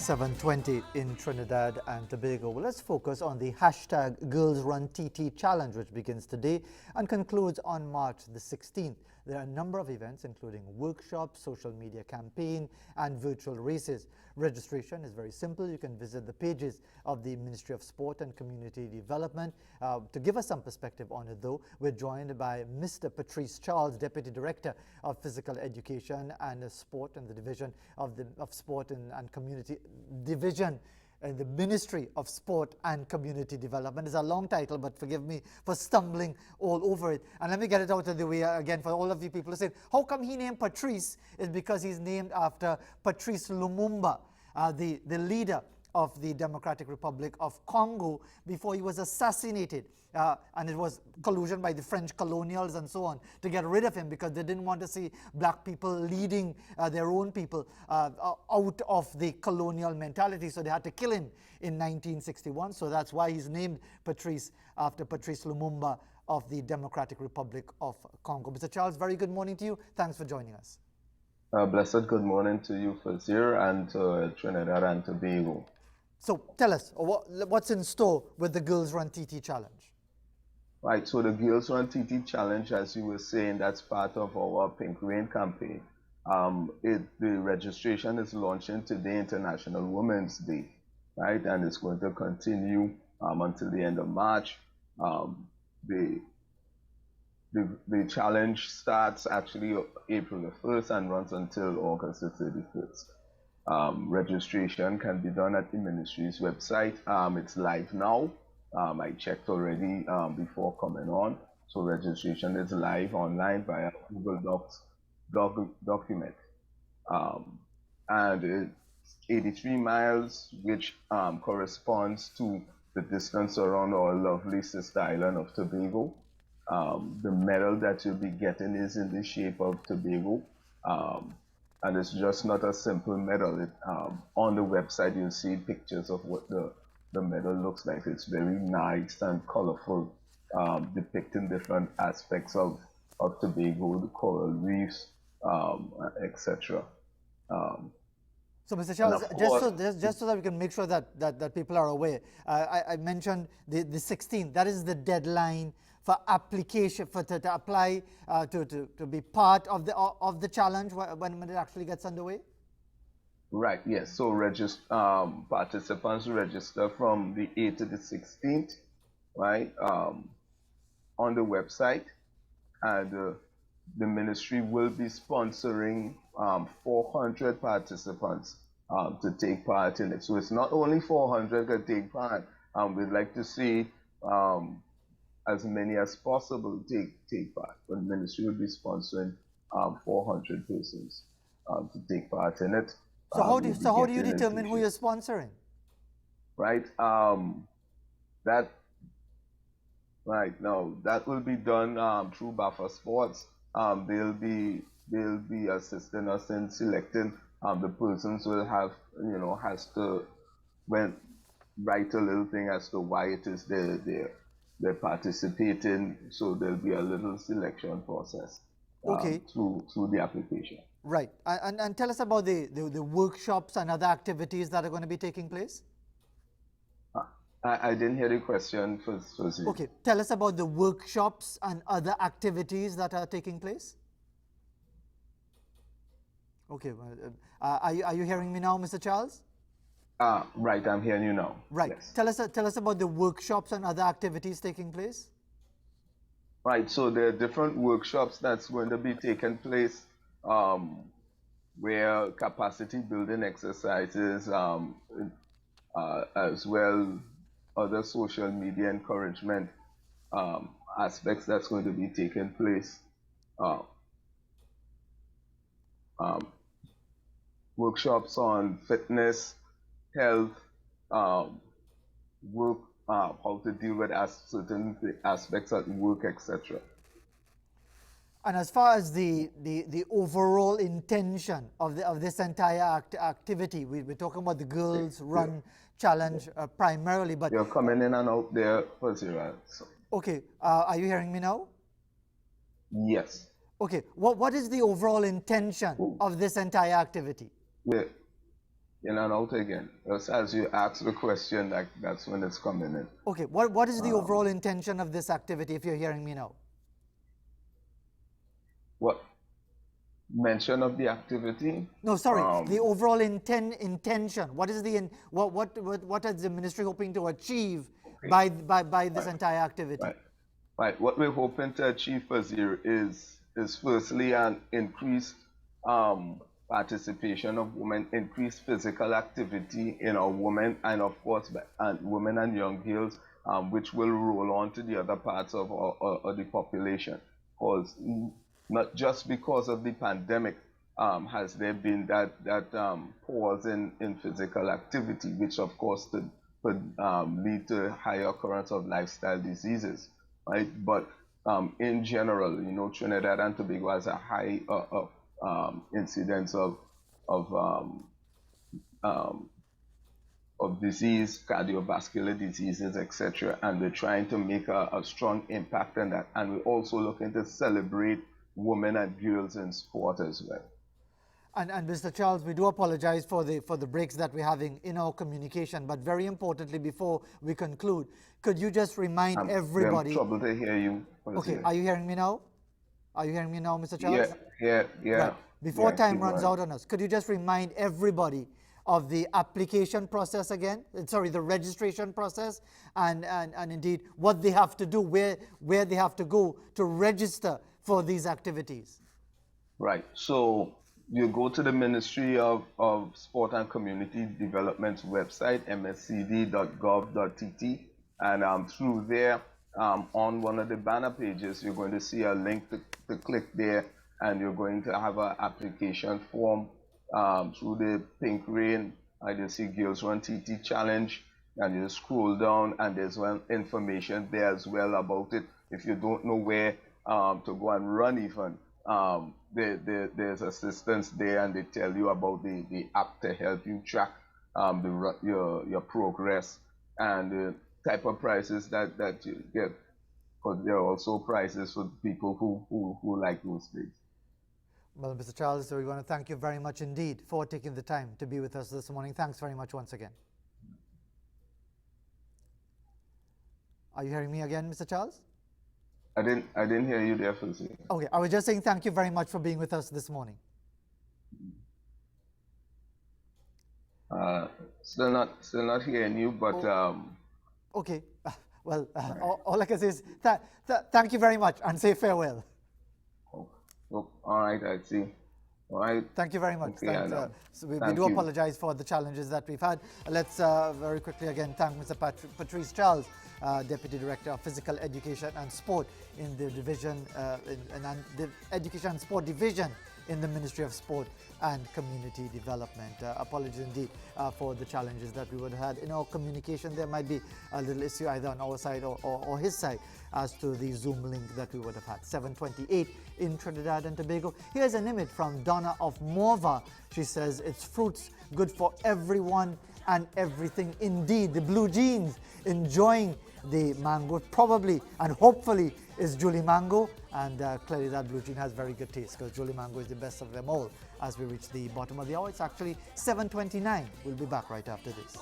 7:20 in Trinidad and Tobago. Well, let's focus on the hashtag GIRLSRUNTT challenge, which begins today and concludes on March the 16th. There are a number of events, including workshops, social media campaign, and virtual races. Registration is very simple. You can visit the pages of the Ministry of Sport and Community Development. To give us some perspective on it, though, we're joined by Mr. Patrice Charles, Deputy Director of Physical Education and Sport and the Division of Sport and Community Division in the Ministry of Sport and Community Development. It's a long title, but forgive me for stumbling all over it. And let me get it out of the way again for all of you people who say, how come he named Patrice? It's because he's named after Patrice Lumumba, the leader of the Democratic Republic of Congo before he was assassinated. And it was collusion by the French colonials and so on to get rid of him because they didn't want to see black people leading their own people out of the colonial mentality. So they had to kill him in 1961. So that's why he's named Patrice after Patrice Lumumba of the Democratic Republic of Congo. Mr. Charles, very good morning to you. Thanks for joining us. Blessed good morning to you, Fazir, and to Trinidad and Tobago. So tell us, what's in store with the GIRLSRUNTT challenge? Right, so the GIRLSRUNTT challenge, as you were saying, that's part of our Pink Rain campaign. The registration is launching today, International Women's Day, right? And it's going to continue until the end of March. The challenge starts actually April the 1st and runs until August the 31st. Registration can be done at the ministry's website. It's live now. I checked already before coming on. So registration is live online via Google Docs document. And it's 83 miles, which corresponds to the distance around our lovely sister island of Tobago. The medal that you'll be getting is in the shape of Tobago. And it's just not a simple medal. On the website, you'll see pictures of what the medal looks like. It's very nice and colorful, depicting different aspects of Tobago, the coral reefs, etc. So, Mr. Charles, just so that we can make sure that people are aware, I mentioned the 16th. That is the deadline for application to apply to be part of the challenge when it actually gets underway. Right. Yes. So participants register from the 8th to the 16th, right? On the website, and the ministry will be sponsoring 400 participants to take part in it. So it's not only 400 that take part. We'd like to see as many as possible take part. But the ministry will be sponsoring 400 persons to take part in it. So how do you determine who you're sponsoring? Right. That will be done through Buffer Sports. They'll be assisting us in selecting the persons will have has to write a little thing as to why it is they're participating. So there'll be a little selection process through the application. Right. And tell us about the workshops and other activities that are going to be taking place. I didn't hear the question first. Okay. Tell us about the workshops and other activities that are taking place. Okay. Are you hearing me now, Mr. Charles? Right. I'm hearing you now. Right. Yes. Tell us about the workshops and other activities taking place. Right. So there are different workshops that's going to be taking place. Where capacity building exercises, as well other social media encouragement aspects that's going to be taking place. Workshops on fitness, health, work, how to deal with certain aspects at work, etc. And as far as the overall intention of this entire activity, we're talking about the GIRLSRUNTT challenge primarily, but you're coming in and out there for zero. So. Okay, are you hearing me now? Yes. Okay, what is the overall intention of this entire activity? in and out again. Just as you ask the question, that's when it's coming in. Okay, what is the overall intention of this activity, if you're hearing me now? What mention of the activity? No, sorry, the overall intention. What is the what is the ministry hoping to achieve by this entire activity? Right. Right. What we're hoping to achieve first here is firstly an increased participation of women, increased physical activity in our women, and of course, and women and young girls, which will roll on to the other parts of the population. Because not just because of the pandemic has there been that pause in physical activity, which of course could lead to higher occurrence of lifestyle diseases, right? But in general, you know, Trinidad and Tobago has a high incidence of um, um, of disease, cardiovascular diseases, etc. And we're trying to make a strong impact on that. And we're also looking to celebrate women and girls in sport as well. And Mr. Charles, we do apologize for the breaks that we're having in our communication, but very importantly, before we conclude, could you just remind everybody? I'm trouble to hear you. Okay, are you hearing me now? Are you hearing me now, Mr. Charles? Yeah. Right. Before time runs out on us, could you just remind everybody of the application process again? Sorry, the registration process, and indeed what they have to do, where they have to go to register for these activities. Right. So you go to the Ministry of Sport and Community Development's website, mscd.gov.tt, and through there, on one of the banner pages, you're going to see a link to click there, and you're going to have an application form. Through the pink rain, you'll see Girls Run TT Challenge, and you scroll down, and there's information there as well about it. If you don't know where to go and run even, there's assistance there, and they tell you about the app to help you track your progress and the type of prizes that you get. Because there are also prizes for people who like those things. Well, Mr. Charles, we want to thank you very much indeed for taking the time to be with us this morning. Thanks very much once again. Are you hearing me again, Mr. Charles? I didn't hear you there, Philsi. Okay, I was just saying thank you very much for being with us this morning. Still not hearing you, but okay. Well, all I can say is thank you very much and say farewell. Oh, all right, I see. All right. Thank you very much. Okay, so we do apologize for the challenges that we've had. Let's very quickly again thank Mr. Patrice Charles, Deputy Director of Physical Education and Sport in the division, in the Education and Sport Division in the Ministry of Sport and Community Development. Apologies indeed for the challenges that we would have had in our communication. There might be a little issue either on our side or his side as to the Zoom link that we would have had. 7:28 in Trinidad and Tobago. Here's an image from Donna of Morva. She says, it's fruits, good for everyone and everything. Indeed, the blue jeans enjoying the mango, probably and hopefully is Julie Mango, and clearly that blue jean has very good taste because Julie Mango is the best of them all. As we reach the bottom of the hour, it's actually 7:29. We'll be back right after this.